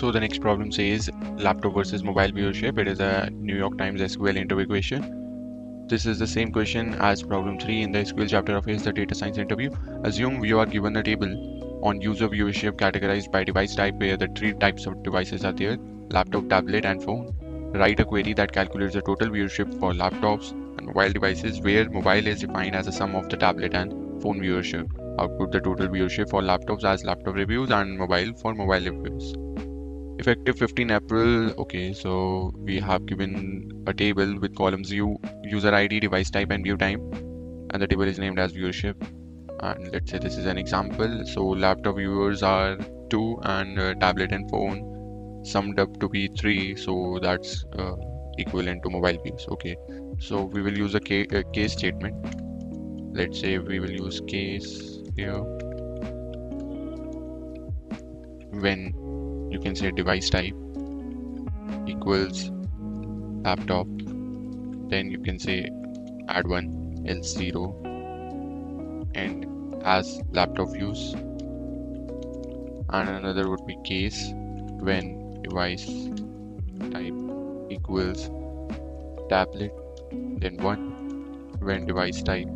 So the next problem says laptop versus mobile viewership. It is a New York Times SQL interview question. This is the same question as problem 3 in the SQL chapter of the data science interview. Assume you are given a table on user viewership categorized by device type where the three types of devices are there: laptop, tablet and phone. Write a query that calculates the total viewership for laptops and mobile devices where mobile is defined as a sum of the tablet and phone viewership. Output the total viewership for laptops as laptop reviews and mobile for mobile reviews. Effective 15 April. Okay, so we have given a table with columns user ID, device type and view time, and the table is named as viewership. And let's say this is an example. So laptop viewers are 2 and tablet and phone summed up to be 3, so that's equivalent to mobile views. Okay, so we will use a case statement. Let's say we will use case here when you can say device type equals laptop, then you can say add 1 else 0 and as laptop views, and another would be case when device type equals tablet, then 1 when device type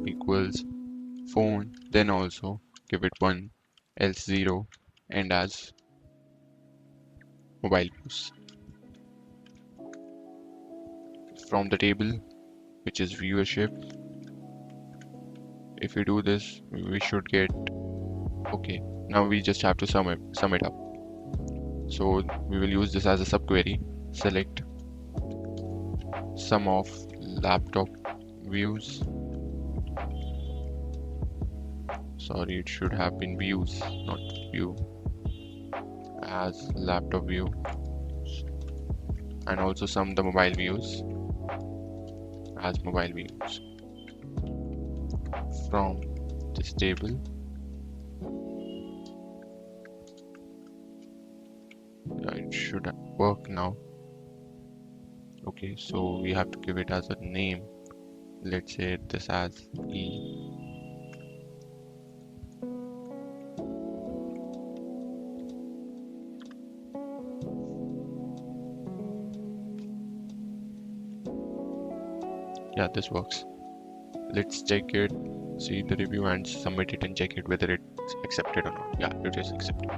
equals phone, then also give it 1 else 0 and as mobile views. From the table, which is viewership, if we do this, we should get, okay, now we just have to sum it up. So we will use this as a subquery. Select sum of laptop views. Sorry, it should have been views, not view, as laptop view, and also sum the mobile views as mobile views. From this table, it should work now. Okay, so we have to give it as a name. Let's say this as E. Yeah, this works. Let's check it, see the review and submit it and check it whether it's accepted or not. Yeah, it is accepted.